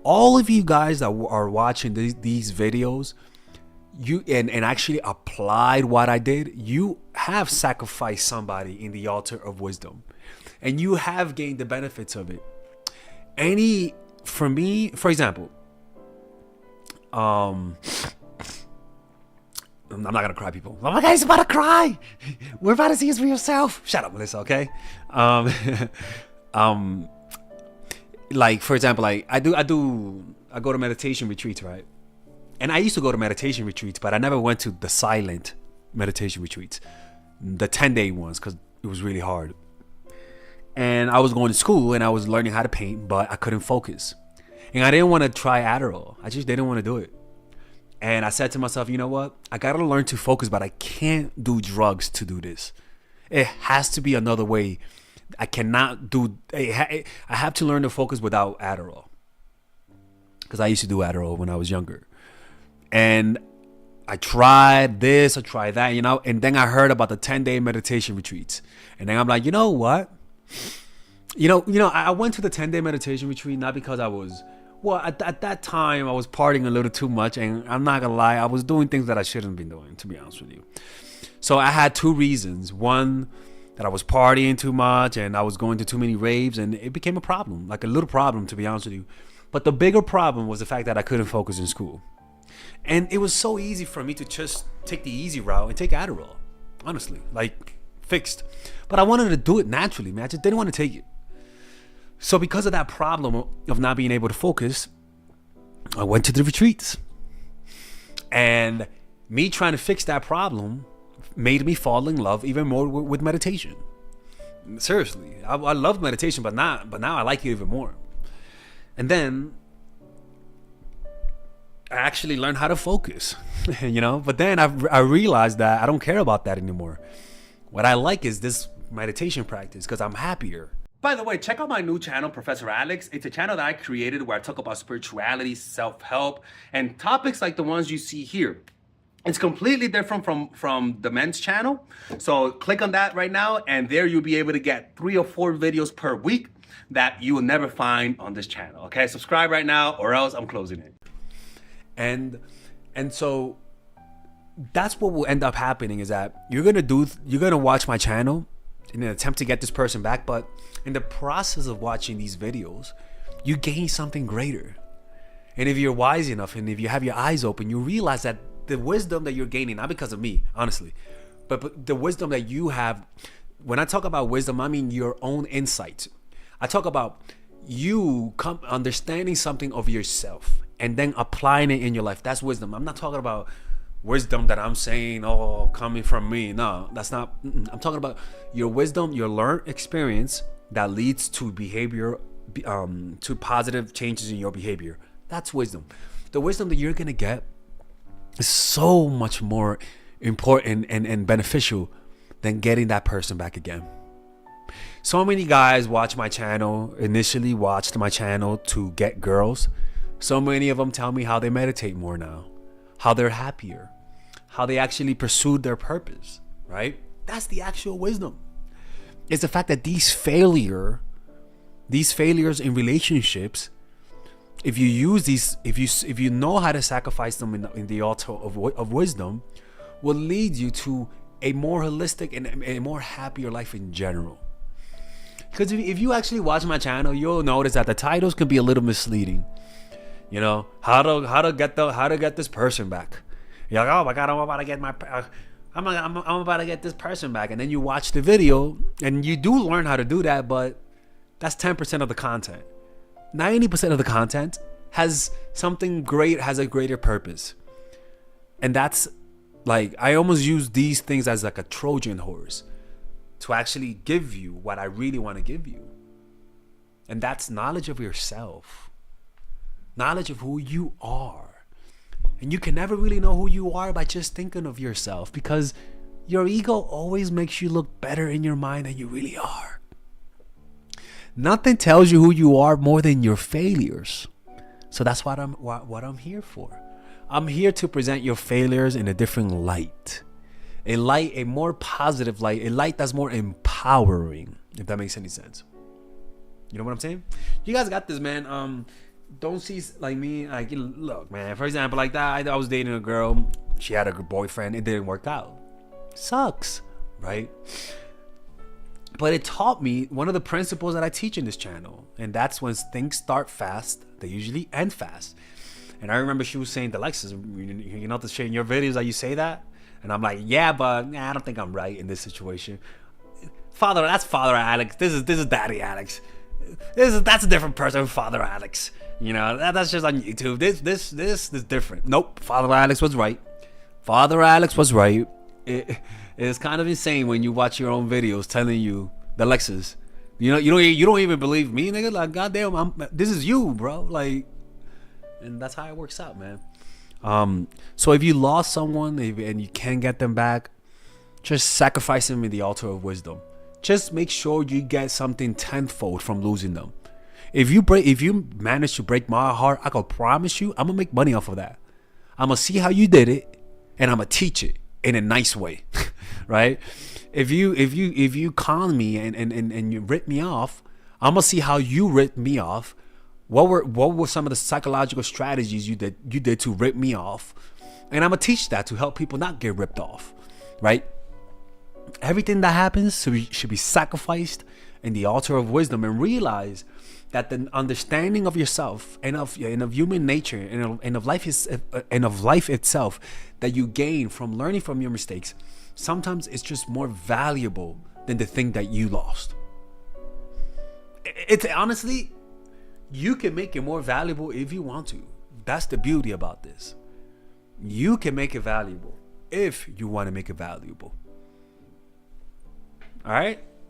All of you guys that are watching these videos, you and actually applied what I did, you have sacrificed somebody in the altar of wisdom, and you have gained the benefits of it. For me, for example, I'm not gonna cry, people. Oh my God, he's about to cry. We're about to see this for yourself. Shut up, Melissa. Okay. Um, like for example, like I go to meditation retreats, right? And I used to go to meditation retreats, but I never went to the silent meditation retreats, the 10-day ones, because it was really hard. And I was going to school and I was learning how to paint, but I couldn't focus. And I didn't want to try Adderall. I just didn't want to do it. And I said to myself, you know what? I got to learn to focus, but I can't do drugs to do this. It has to be another way. I cannot do, I have to learn to focus without Adderall. Because I used to do Adderall when I was younger. And I tried this, I tried that, and then I heard about the 10-day meditation retreats. And then I'm like, you know what? I went to the 10-day meditation retreat not because I was, at that time I was partying a little too much, and I'm not gonna lie, I was doing things that I shouldn't have been doing, to be honest with you. So I had two reasons. One, that I was partying too much and I was going to too many raves, and it became a problem, like a little problem, to be honest with you. But the bigger problem was the fact that I couldn't focus in school. And it was so easy for me to just take the easy route and take Adderall, honestly, like fixed. But I wanted to do it naturally, man. I just didn't want to take it. So because of that problem of not being able to focus, I went to the retreats. And me trying to fix that problem made me fall in love even more with meditation. Seriously, I love meditation, but now I like it even more. And then I actually learned how to focus, But then I realized that I don't care about that anymore. What I like is this meditation practice because I'm happier. By the way, check out my new channel, Professor Alex. It's a channel that I created where I talk about spirituality, self-help, and topics like the ones you see here. It's completely different from the men's channel. So click on that right now, and there you'll be able to get 3 or 4 videos per week that you will never find on this channel. Okay, subscribe right now or else I'm closing it. And so that's what will end up happening is that you're gonna watch my channel in an attempt to get this person back, but in the process of watching these videos, you gain something greater. And if you're wise enough and if you have your eyes open, you realize that the wisdom that you're gaining, not because of me, honestly, but the wisdom that you have. When I talk about wisdom, I mean your own insights. I talk about you understanding something of yourself and then applying it in your life. That's wisdom. I'm not talking about wisdom that I'm saying, coming from me. No, that's not. I'm talking about your wisdom, your learned experience that leads to behavior, to positive changes in your behavior. That's wisdom. The wisdom that you're gonna get is so much more important and beneficial than getting that person back again. So many guys watched my channel to get girls. So many of them tell me how they meditate more now, how they're happier, how they actually pursued their purpose, right? That's the actual wisdom. It's the fact that these failures in relationships, if you use these, if you know how to sacrifice them in the altar of wisdom, will lead you to a more holistic and a more happier life in general. Because if you actually watch my channel, you'll notice that the titles can be a little misleading. How to get this person back. You're like, oh my God, I'm about to get this person back, and then you watch the video and you do learn how to do that, but that's 10% of the content. 90% of the content has something great, has a greater purpose. And that's like, I almost use these things as like a Trojan horse to actually give you what I really want to give you. And that's knowledge of yourself, knowledge of who you are. And you can never really know who you are by just thinking of yourself, because your ego always makes you look better in your mind than you really are. Nothing tells you who you are more than your failures. So that's what I'm here for. I'm here to present your failures in a different light. A more positive light, a light that's more empowering, if that makes any sense. You know what I'm saying? You guys got this, man. don't see like me. Like, look, man. For example, like that, I was dating a girl. She had a good boyfriend. It didn't work out. Sucks, right? But it taught me one of the principles that I teach in this channel, and that's when things start fast, they usually end fast. And I remember she was saying, Alexis, you know, this shit in your videos that you say that, and I'm like, yeah, but I don't think I'm right in this situation. That's Father Alex. This is Daddy Alex. That's a different person, Father Alex. You know, that's just on YouTube. This is different. Nope, Father Alex was right. Father Alex was right. It's kind of insane when you watch your own videos telling you the Lexus. You know, you don't even believe me, nigga. Like, goddamn, this is you, bro. Like, and that's how it works out, man. So if you lost someone and you can't get them back, just sacrifice them in the altar of wisdom. Just make sure you get something tenfold from losing them. If you manage to break my heart, I can promise you, I'm gonna make money off of that. I'm gonna see how you did it, and I'm gonna teach it in a nice way, right? If you con me and you rip me off, I'm gonna see how you ripped me off. What were some of the psychological strategies you did to rip me off, and I'm gonna teach that to help people not get ripped off, right? Everything that happens should be sacrificed in the altar of wisdom, and realize that the understanding of yourself and of human nature and of life itself that you gain from learning from your mistakes, sometimes it's just more valuable than the thing that you lost. It's honestly, you can make it more valuable if you want to. That's the beauty about this. You can make it valuable if you want to make it valuable. All right?